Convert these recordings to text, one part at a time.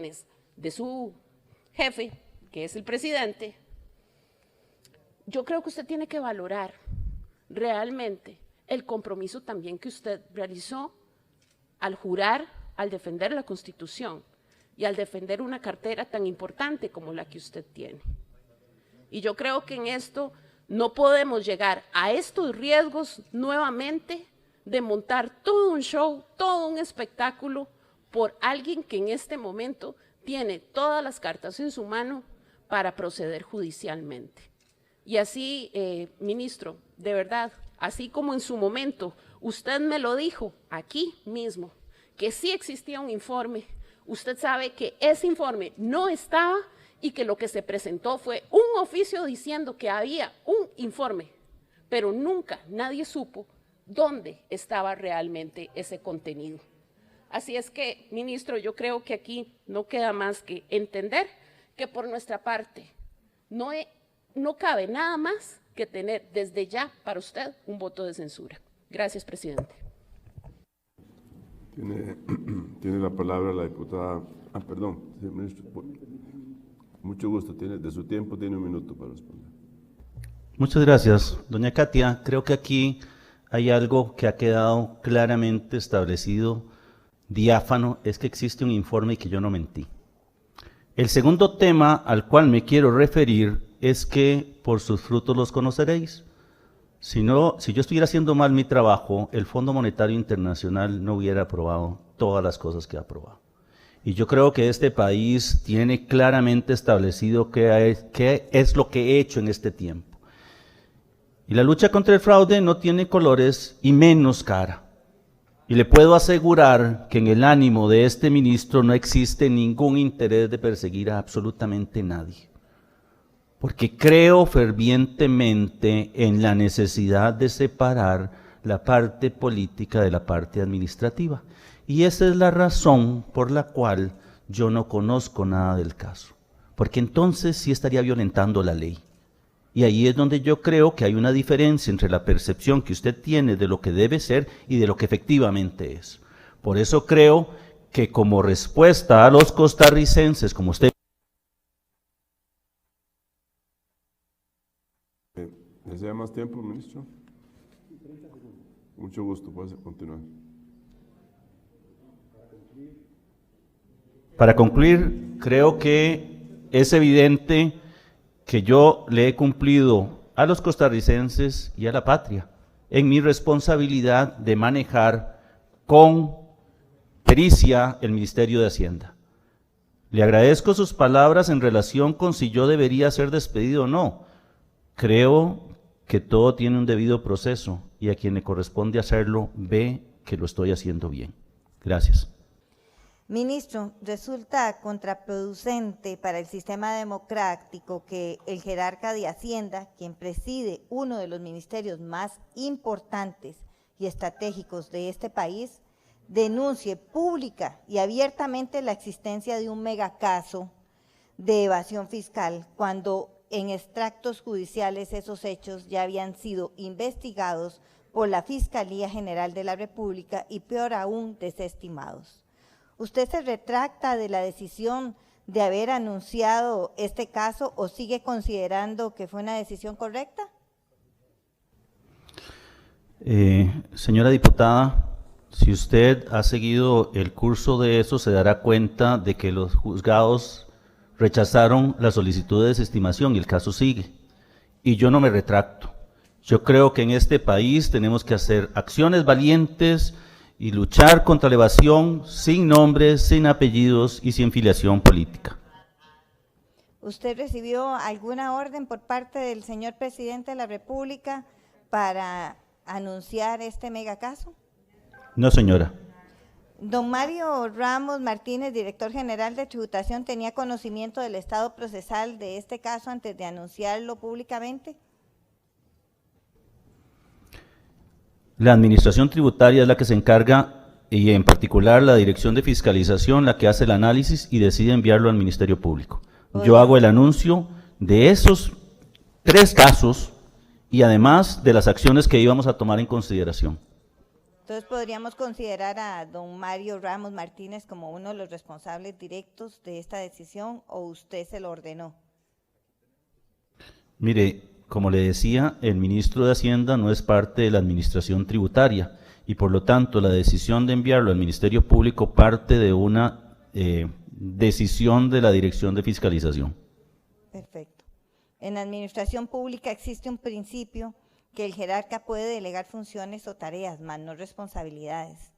órdenes de su jefe, que es el presidente, yo creo que usted tiene que valorar realmente el compromiso también que usted realizó al jurar, al defender la Constitución y al defender una cartera tan importante como la que usted tiene. Y yo creo que en esto no podemos llegar a estos riesgos nuevamente de montar todo un show, todo un espectáculo por alguien que en este momento tiene todas las cartas en su mano para proceder judicialmente. Y así, ministro, de verdad, así como en su momento usted me lo dijo aquí mismo, que sí existía un informe, usted sabe que ese informe no estaba y que lo que se presentó fue un oficio diciendo que había un informe, pero nunca nadie supo dónde estaba realmente ese contenido. Así es que, ministro, yo creo que aquí no queda más que entender que por nuestra parte no cabe nada más que tener desde ya para usted un voto de censura. Gracias, presidente. Tiene la palabra la diputada, perdón, ministro, mucho gusto, de su tiempo tiene 1 minuto para responder. Muchas gracias, doña Katia. Creo que aquí hay algo que ha quedado claramente establecido, diáfano, es que existe un informe y que yo no mentí. El segundo tema al cual me quiero referir es que por sus frutos los conoceréis. Si yo estuviera haciendo mal mi trabajo, el Fondo Monetario Internacional no hubiera aprobado todas las cosas que ha aprobado. Y yo creo que este país tiene claramente establecido qué es lo que he hecho en este tiempo. Y la lucha contra el fraude no tiene colores y menos cara. Y le puedo asegurar que en el ánimo de este ministro no existe ningún interés de perseguir a absolutamente nadie. Porque creo fervientemente en la necesidad de separar la parte política de la parte administrativa. Y esa es la razón por la cual yo no conozco nada del caso. Porque entonces sí estaría violentando la ley. Y ahí es donde yo creo que hay una diferencia entre la percepción que usted tiene de lo que debe ser y de lo que efectivamente es. Por eso creo que como respuesta a los costarricenses, como usted... ¿Desea más tiempo, ministro? Mucho gusto, puede continuar. Para concluir, creo que es evidente que yo le he cumplido a los costarricenses y a la patria en mi responsabilidad de manejar con pericia el Ministerio de Hacienda. Le agradezco sus palabras en relación con si yo debería ser despedido o no. Creo que todo tiene un debido proceso y a quien le corresponde hacerlo ve que lo estoy haciendo bien. Gracias. Ministro, resulta contraproducente para el sistema democrático que el jerarca de Hacienda, quien preside uno de los ministerios más importantes y estratégicos de este país, denuncie pública y abiertamente la existencia de un megacaso de evasión fiscal, cuando en extractos judiciales esos hechos ya habían sido investigados por la Fiscalía General de la República y peor aún desestimados. ¿Usted se retracta de la decisión de haber anunciado este caso o sigue considerando que fue una decisión correcta? Señora diputada, si usted ha seguido el curso de eso, se dará cuenta de que los juzgados rechazaron la solicitud de desestimación y el caso sigue. Y yo no me retracto. Yo creo que en este país tenemos que hacer acciones valientes y luchar contra la evasión sin nombres, sin apellidos y sin filiación política. ¿Usted recibió alguna orden por parte del señor presidente de la República para anunciar este megacaso? No, señora. Don Mario Ramos Martínez, director general de tributación, ¿tenía conocimiento del estado procesal de este caso antes de anunciarlo públicamente? La administración tributaria es la que se encarga, y en particular la dirección de fiscalización, la que hace el análisis y decide enviarlo al Ministerio Público. Yo hago el anuncio de esos 3 casos y además de las acciones que íbamos a tomar en consideración. Entonces, ¿podríamos considerar a don Mario Ramos Martínez como uno de los responsables directos de esta decisión o usted se lo ordenó? Mire, como le decía, el ministro de Hacienda no es parte de la administración tributaria y por lo tanto la decisión de enviarlo al Ministerio Público parte de una decisión de la Dirección de Fiscalización. Perfecto. En la administración pública existe un principio que el jerarca puede delegar funciones o tareas, más no responsabilidades.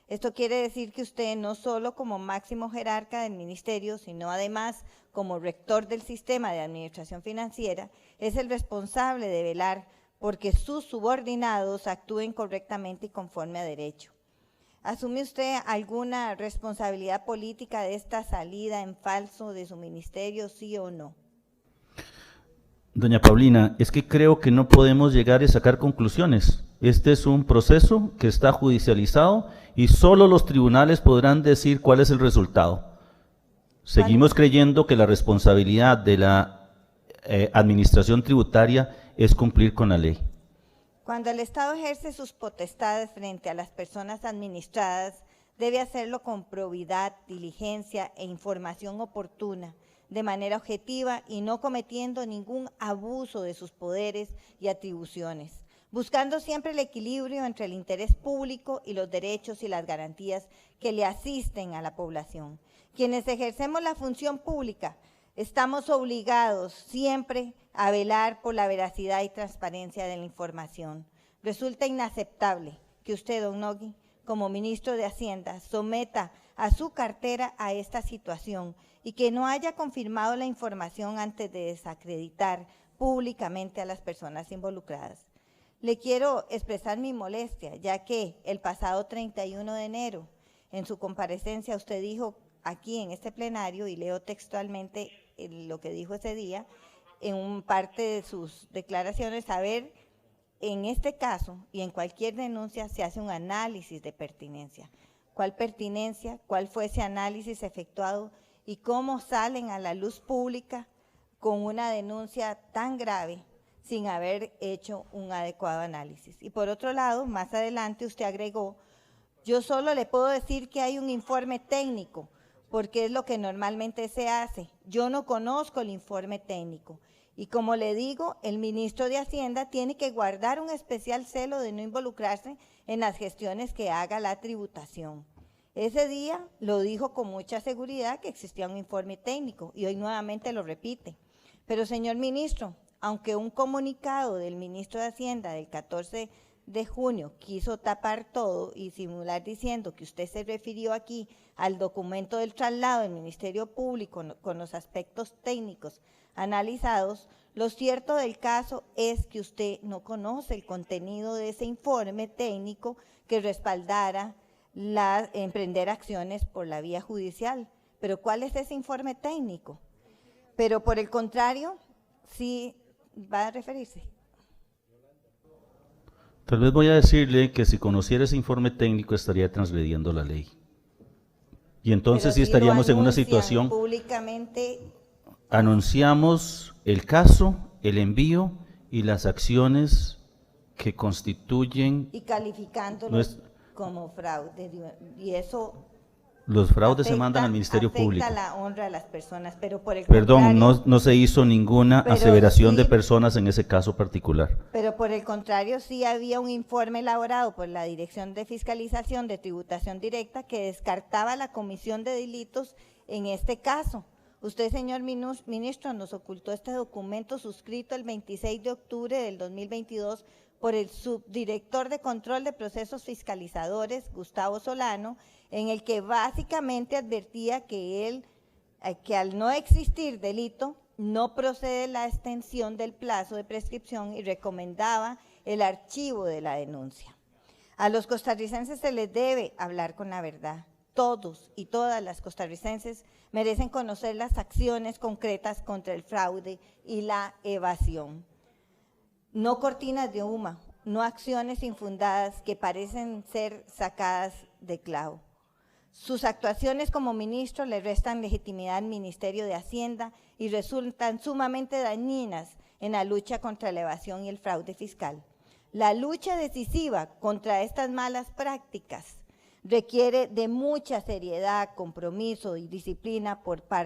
Esto quiere decir que usted no solo como máximo jerarca del ministerio, sino además como rector del sistema de administración financiera, es el responsable de velar porque sus subordinados actúen correctamente y conforme a derecho. ¿Asume usted alguna responsabilidad política de esta salida en falso de su ministerio, sí o no? Doña Paulina, es que creo que no podemos llegar a sacar conclusiones. Este es un proceso que está judicializado y solo los tribunales podrán decir cuál es el resultado. Seguimos creyendo que la responsabilidad de la administración tributaria es cumplir con la ley. Cuando el Estado ejerce sus potestades frente a las personas administradas, debe hacerlo con probidad, diligencia e información oportuna, de manera objetiva y no cometiendo ningún abuso de sus poderes y atribuciones, buscando siempre el equilibrio entre el interés público y los derechos y las garantías que le asisten a la población. Quienes ejercemos la función pública estamos obligados siempre a velar por la veracidad y transparencia de la información. Resulta inaceptable que usted, don Nogui, como ministro de Hacienda, someta a su cartera a esta situación y que no haya confirmado la información antes de desacreditar públicamente a las personas involucradas. Le quiero expresar mi molestia, ya que el pasado 31 de enero, en su comparecencia, usted dijo aquí en este plenario, y leo textualmente lo que dijo ese día, en un parte de sus declaraciones, a ver, en este caso y en cualquier denuncia se hace un análisis de pertinencia. ¿Cuál pertinencia? ¿Cuál fue ese análisis efectuado? ¿Y cómo salen a la luz pública con una denuncia tan grave sin haber hecho un adecuado análisis? Y por otro lado, más adelante usted agregó, yo solo le puedo decir que hay un informe técnico, porque es lo que normalmente se hace. Yo no conozco el informe técnico. Y como le digo, el ministro de Hacienda tiene que guardar un especial celo de no involucrarse en las gestiones que haga la tributación. Ese día lo dijo con mucha seguridad que existía un informe técnico y hoy nuevamente lo repite. Pero señor ministro, aunque un comunicado del ministro de Hacienda del 14 de junio quiso tapar todo y simular diciendo que usted se refirió aquí al documento del traslado del Ministerio Público con los aspectos técnicos analizados, lo cierto del caso es que usted no conoce el contenido de ese informe técnico que respaldara emprender acciones por la vía judicial. Pero ¿cuál es ese informe técnico? Pero por el contrario, sí va a referirse. Tal vez voy a decirle que si conociera ese informe técnico estaría transgrediendo la ley. Y entonces sí estaríamos en una situación… Públicamente. Anunciamos el caso, el envío y las acciones que constituyen… Y calificándolos como fraude. Y eso… Los fraudes se mandan al Ministerio Público. Afecta la honra de las personas, pero por el Perdón, contrario… no se hizo ninguna aseveración sí, de personas en ese caso particular. Pero por el contrario, sí había un informe elaborado por la Dirección de Fiscalización de Tributación Directa que descartaba la comisión de delitos en este caso. Usted, señor ministro, nos ocultó este documento suscrito el 26 de octubre del 2022 por el subdirector de Control de Procesos Fiscalizadores, Gustavo Solano, en el que básicamente advertía que al no existir delito, no procede la extensión del plazo de prescripción y recomendaba el archivo de la denuncia. A los costarricenses se les debe hablar con la verdad. Todos y todas las costarricenses merecen conocer las acciones concretas contra el fraude y la evasión. No cortinas de humo, no acciones infundadas que parecen ser sacadas de clavo. Sus actuaciones como ministro le restan legitimidad al Ministerio de Hacienda y resultan sumamente dañinas en la lucha contra la evasión y el fraude fiscal. La lucha decisiva contra estas malas prácticas requiere de mucha seriedad, compromiso y disciplina por parte